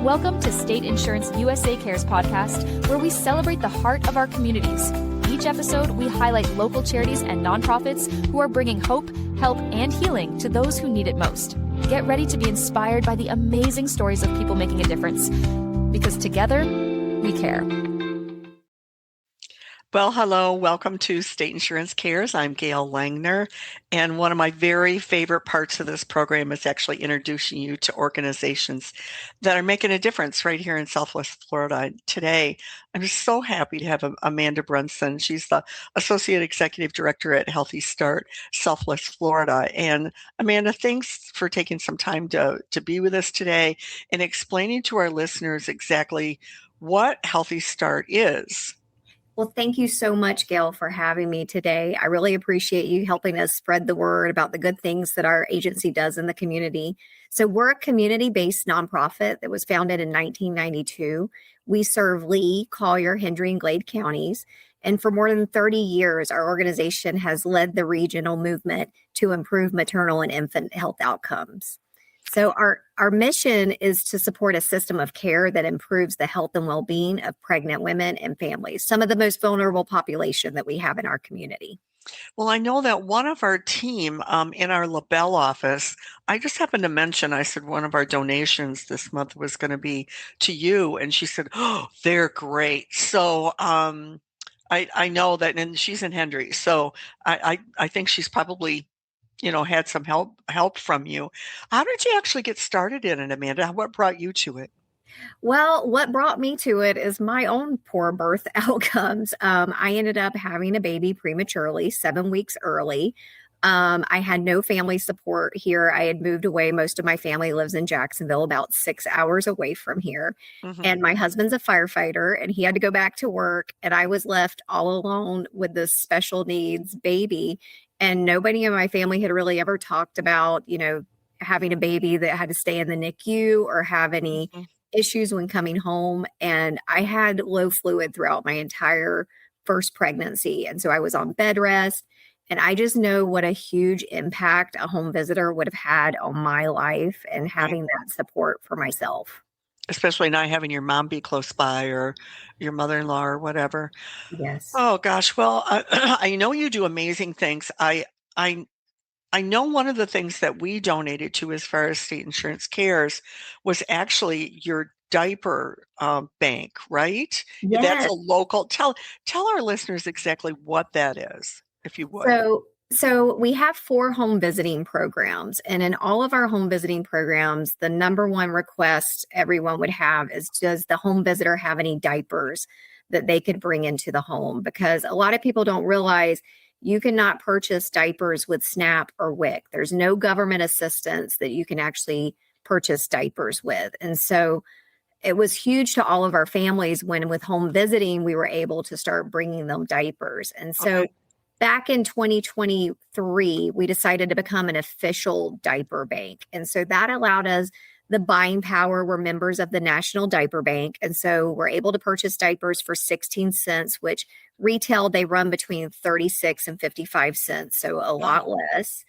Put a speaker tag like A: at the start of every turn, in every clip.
A: Welcome to State Insurance USA Cares podcast, where we celebrate the heart of our communities. Each episode, we highlight local charities and nonprofits who are bringing hope, help, and healing to those who need it most. Get ready to be inspired by the amazing stories of people making a difference, because together, we care.
B: Well, hello. Welcome to State Insurance Cares. I'm Gail Langner, and one of my very favorite parts of this program is actually introducing you to organizations that are making a difference right here in Southwest Florida. Today, I'm just so happy to have Amanda Brunson. She's the Associate Executive Director at Healthy Start, Southwest Florida. And Amanda, thanks for taking some time to be with us today and explaining to our listeners exactly what Healthy Start is.
C: Well, thank you so much, Gail, for having me today. I really appreciate you helping us spread the word about the good things that our agency does in the community. So we're a community-based nonprofit that was founded in 1992. We serve Lee, Collier, Hendry, and Glade counties. And for more than 30 years, our organization has led the regional movement to improve maternal and infant health outcomes. So our mission is to support a system of care that improves the health and well-being of pregnant women and families, some of the most vulnerable population that we have in our community.
B: Well, I know that one of our team in our LaBelle office, I just happened to mention, I said one of our donations this month was going to be to you. And she said, oh, they're great. So I know that, and she's in Hendry. So I think she's probably had some help from you. How did you actually get started in it, Amanda? What brought you to it?
C: Well, what brought me to it is my own poor birth outcomes. I ended up having a baby prematurely, 7 weeks early. I had no family support here. I had moved away. Most of my family lives in Jacksonville, about 6 hours away from here. Mm-hmm. And my husband's a firefighter, and he had to go back to work. And I was left all alone with this special needs baby. And nobody in my family had really ever talked about, having a baby that had to stay in the NICU or have any issues when coming home. And I had low fluid throughout my entire first pregnancy. And so I was on bed rest. And I just know what a huge impact a home visitor would have had on my life and having that support for myself.
B: Especially not having your mom be close by or your mother-in-law or whatever.
C: Yes.
B: Oh gosh. Well, I know you do amazing things. I know one of the things that we donated to as far as State Insurance Cares was actually your diaper bank, right?
C: Yes.
B: That's a local. Tell our listeners exactly what that is, if you would.
C: So we have 4 home visiting programs, and in all of our home visiting programs, the number one request everyone would have is, does the home visitor have any diapers that they could bring into the home? Because a lot of people don't realize you cannot purchase diapers with SNAP or WIC. There's no government assistance that you can actually purchase diapers with. And so it was huge to all of our families when with home visiting, we were able to start bringing them diapers. And so back in 2023, we decided to become an official diaper bank. And so that allowed us the buying power. We're members of the National Diaper Bank. And so we're able to purchase diapers for 16 cents, which retail, they run between 36 and 55 cents. So a lot less.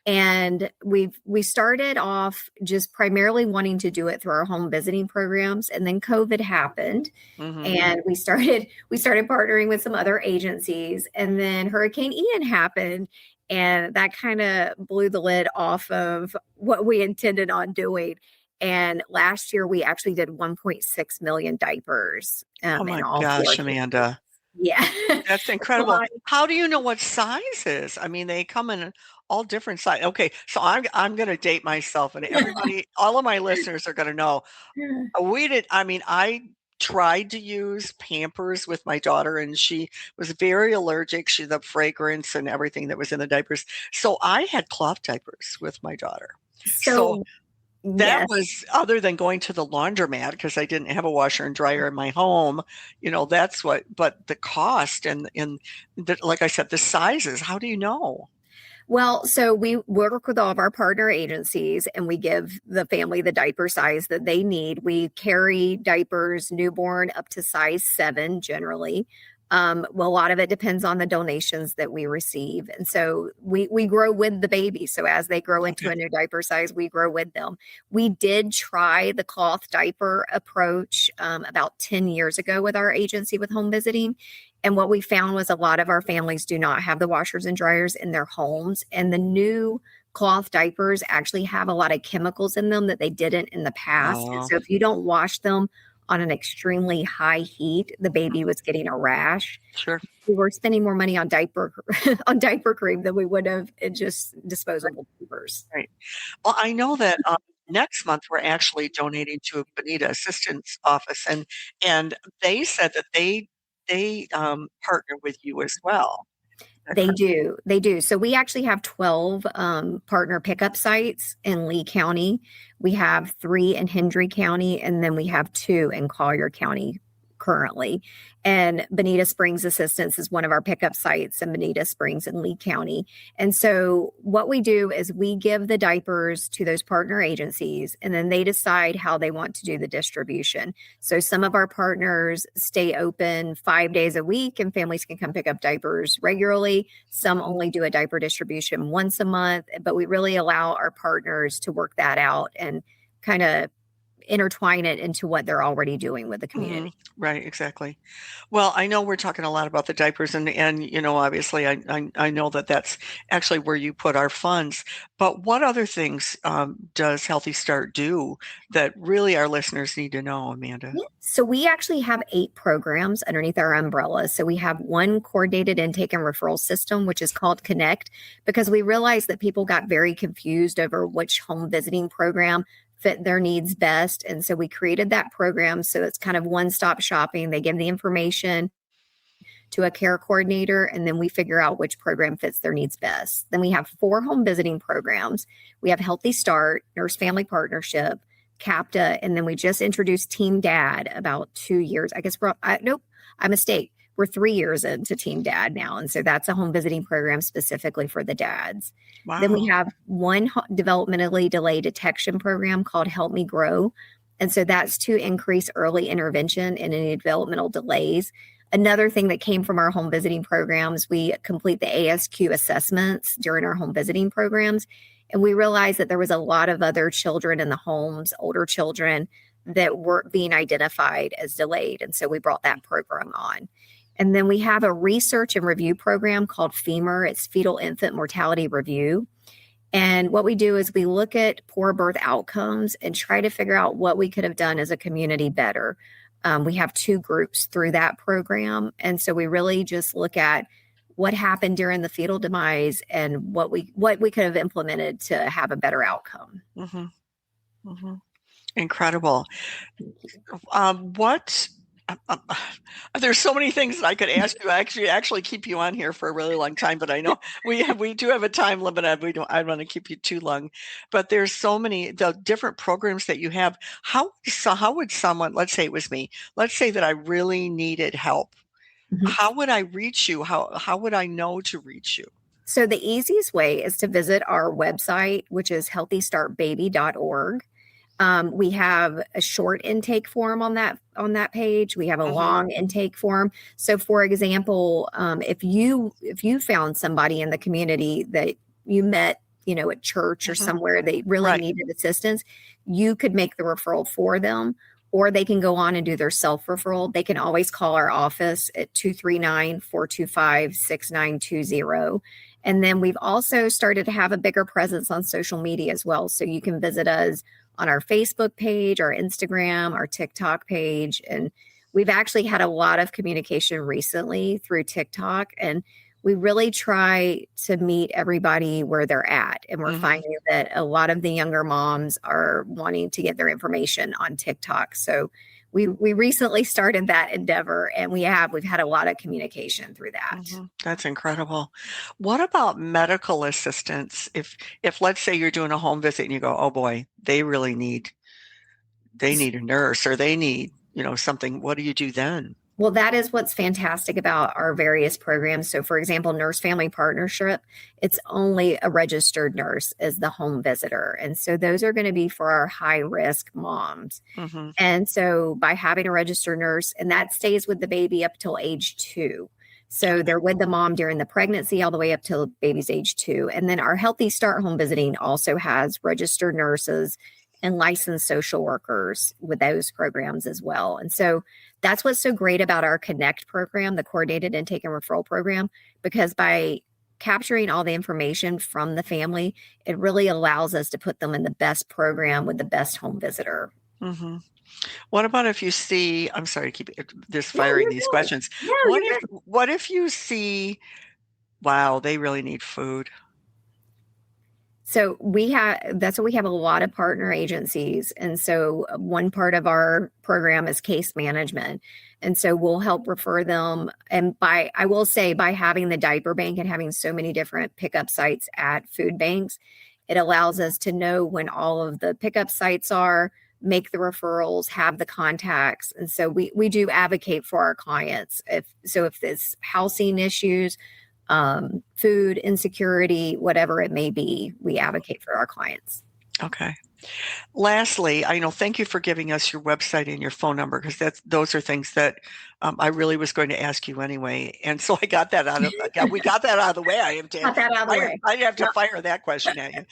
C: And we started off just primarily wanting to do it through our home visiting programs. And then COVID happened and we started partnering with some other agencies. And then Hurricane Ian happened. And that kind of blew the lid off of what we intended on doing. And last year we actually did 1.6 million diapers.
B: Oh my gosh, Amanda.
C: Yeah.
B: That's incredible. How do you know what sizes? I mean, they come in all different sizes. Okay, so I'm going to date myself, and everybody, all of my listeners are going to know. I tried to use Pampers with my daughter, and she was very allergic. The fragrance and everything that was in the diapers. So I had cloth diapers with my daughter. So that was, other than going to the laundromat, because I didn't have a washer and dryer in my home, but the cost and like I said, the sizes, how do you know?
C: Well, so we work with all of our partner agencies and we give the family the diaper size that they need. We carry diapers newborn up to size 7 generally. Well, a lot of it depends on the donations that we receive. And so we grow with the baby. So as they grow into
B: Okay.
C: a new diaper size, we grow with them. We did try the cloth diaper approach about 10 years ago with our agency with home visiting. And what we found was a lot of our families do not have the washers and dryers in their homes. And the new cloth diapers actually have a lot of chemicals in them that they didn't in the past. And
B: Oh,
C: so if you don't wash them on an extremely high heat, the baby was getting a rash.
B: sure.
C: We were spending more money on diaper on diaper cream than we would have in just disposable diapers.
B: Right. Well, I know that next month we're actually donating to a Bonita Assistance Office, and they said that they partner with you as well. Is that
C: They
B: correct?
C: do. They do. So we actually have 12 partner pickup sites in Lee County. We have 3 in Hendry County, and then we have 2 in Collier County currently. And Bonita Springs Assistance is one of our pickup sites in Bonita Springs in Lee County. And so what we do is we give the diapers to those partner agencies, and then they decide how they want to do the distribution. So some of our partners stay open 5 days a week and families can come pick up diapers regularly. Some only do a diaper distribution once a month, but we really allow our partners to work that out and kind of intertwine it into what they're already doing with the community.
B: Right, exactly. Well, I know we're talking a lot about the diapers, and obviously, I know that that's actually where you put our funds. But what other things does Healthy Start do that really our listeners need to know, Amanda?
C: Yeah. So we actually have 8 programs underneath our umbrella. So we have one coordinated intake and referral system, which is called Connect, because we realized that people got very confused over which home visiting program fit their needs best. And so we created that program. So it's kind of one-stop shopping. They give the information to a care coordinator, and then we figure out which program fits their needs best. Then we have 4 home visiting programs. We have Healthy Start, Nurse Family Partnership, CAPTA, and then we just introduced Team Dad about 2 years. I guess nope, I mistake. We're 3 years into Team Dad now. And so that's a home visiting program specifically for the dads.
B: Wow.
C: Then we have one developmentally delayed detection program called Help Me Grow. And so that's to increase early intervention in any developmental delays. Another thing that came from our home visiting programs, we complete the ASQ assessments during our home visiting programs. And we realized that there was a lot of other children in the homes, older children, that weren't being identified as delayed. And so we brought that program on. And then we have a research and review program called FEMUR. It's Fetal Infant Mortality Review. And what we do is we look at poor birth outcomes and try to figure out what we could have done as a community better. We have 2 groups through that program. And so we really just look at what happened during the fetal demise and what we could have implemented to have a better outcome.
B: Mm-hmm. Mm-hmm. Incredible. There's so many things that I could ask you. I actually keep you on here for a really long time, but I know we do have a time limit. I don't want to keep you too long, but there's so many the different programs that you have. How would someone, let's say it was me, let's say that I really needed help.
C: Mhm.
B: How would I reach you? How would I know to reach you?
C: So the easiest way is to visit our website, which is healthystartbaby.org. We have a short intake form on that page. We have a long intake form. So, for example, if you found somebody in the community that you met, at church or somewhere they really needed assistance, you could make the referral for them, or they can go on and do their self-referral. They can always call our office at 239-425-6920. And then we've also started to have a bigger presence on social media as well. So you can visit us on our Facebook page, our Instagram, our TikTok page. And we've actually had a lot of communication recently through TikTok. And we really try to meet everybody where they're at. And we're finding that a lot of the younger moms are wanting to get their information on TikTok. So we recently started that endeavor, and we've had a lot of communication through that.
B: That's incredible. What about medical assistance? If let's say you're doing a home visit and you go, oh boy, they need a nurse, or they need, something, what do you do then?
C: Well, that is what's fantastic about our various programs. So, for example, Nurse Family Partnership, it's only a registered nurse as the home visitor. And so those are going to be for our high risk moms.
B: Mm-hmm.
C: And so by having a registered nurse, and that stays with the baby up till age 2. So they're with the mom during the pregnancy all the way up till baby's age 2. And then our Healthy Start Home Visiting also has registered nurses and licensed social workers with those programs as well. And so that's what's so great about our Connect program, the Coordinated Intake and Referral Program, because by capturing all the information from the family, it really allows us to put them in the best program with the best home visitor.
B: Mm-hmm. What about if you see, I'm sorry to keep this firing these questions. What if you see, wow, they really need food?
C: So that's what we have a lot of partner agencies. And so one part of our program is case management. And so we'll help refer them. And I will say by having the diaper bank and having so many different pickup sites at food banks, it allows us to know when all of the pickup sites are, make the referrals, have the contacts. And so we do advocate for our clients. If there's housing issues, food insecurity, whatever it may be, we advocate for our clients.
B: Okay. Lastly, thank you for giving us your website and your phone number, because those are things that I really was going to ask you anyway. And so we got that out of the way. I have to fire that question at you.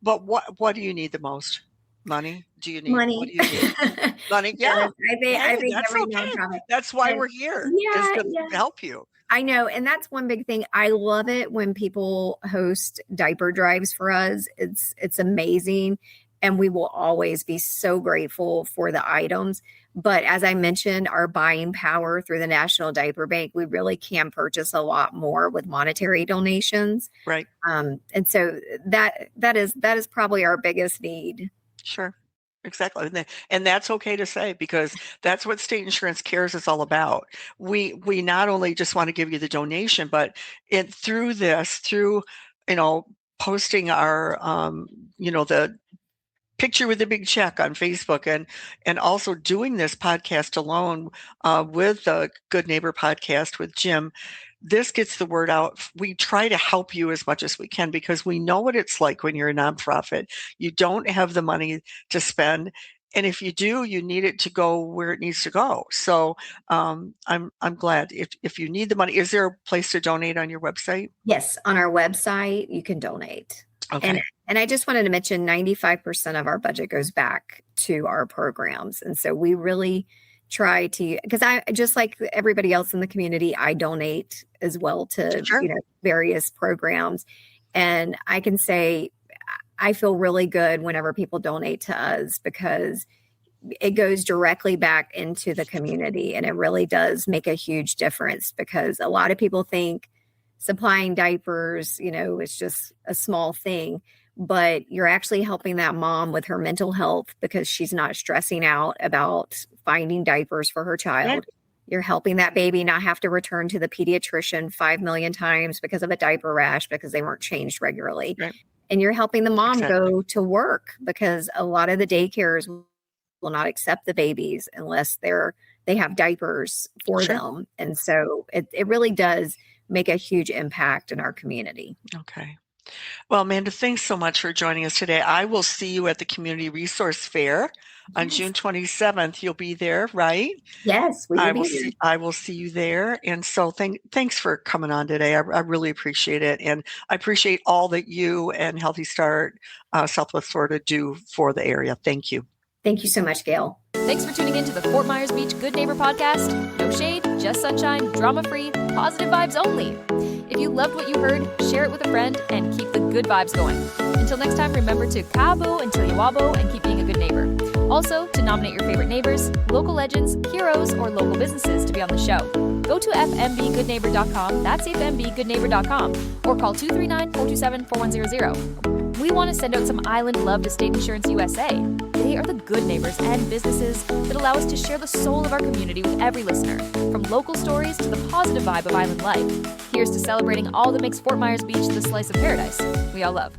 B: But what do you need the most? Money? Do you need money? What do you need? Money? Yeah.
C: I think
B: that's
C: every
B: okay.
C: nonprofit.
B: That's why we're here.
C: Yeah,
B: to help you.
C: I know. And that's one big thing. I love it when people host diaper drives for us. It's amazing. And we will always be so grateful for the items. But as I mentioned, our buying power through the National Diaper Bank, we really can purchase a lot more with monetary donations.
B: Right.
C: And so that is probably our biggest need.
B: Sure. Exactly. And that's okay to say, because that's what State Insurance Cares is all about. We not only just want to give you the donation, but through posting our, the picture with the big check on Facebook, and also doing this podcast alone with the Good Neighbor podcast with Jim. This gets the word out. We try to help you as much as we can, because we know what it's like when you're a nonprofit. You don't have the money to spend. And if you do, you need it to go where it needs to go. So I'm glad if you need the money. Is there a place to donate on your website?
C: Yes. On our website, you can donate.
B: Okay.
C: And I just wanted to mention 95% of our budget goes back to our programs. And so we really try to, because I, just like everybody else in the community, I donate as well to various programs. And I can say I feel really good whenever people donate to us, because it goes directly back into the community, and it really does make a huge difference, because a lot of people think supplying diapers, is just a small thing, but you're actually helping that mom with her mental health, because she's not stressing out about finding diapers for her child. Right. You're helping that baby not have to return to the pediatrician 5 million times because of a diaper rash because they weren't changed regularly. Right. And you're helping the mom go to work, because a lot of the daycares will not accept the babies unless they have diapers for them. And so it really does make a huge impact in our community.
B: Okay. Well, Amanda, thanks so much for joining us today. I will see you at the Community Resource Fair on June 27th. You'll be there, right?
C: Yes, we will be there.
B: I will see you there. And so thanks for coming on today. I really appreciate it. And I appreciate all that you and Healthy Start Southwest Florida do for the area. Thank you.
C: Thank you so much, Gail.
A: Thanks for tuning in to the Fort Myers Beach Good Neighbor podcast. No shade, just sunshine, drama-free, positive vibes only. If you loved what you heard, share it with a friend and keep the good vibes going. Until next time, remember to kabo until you wabo and keep being a good neighbor. Also, to nominate your favorite neighbors, local legends, heroes, or local businesses to be on the show. Go to fmbgoodneighbor.com, that's fmbgoodneighbor.com, or call 239-427-4100. We want to send out some island love to State Insurance USA. They are the good neighbors and businesses that allow us to share the soul of our community with every listener, from local stories to the positive vibe of island life. Here's to celebrating all that makes Fort Myers Beach the slice of paradise we all love.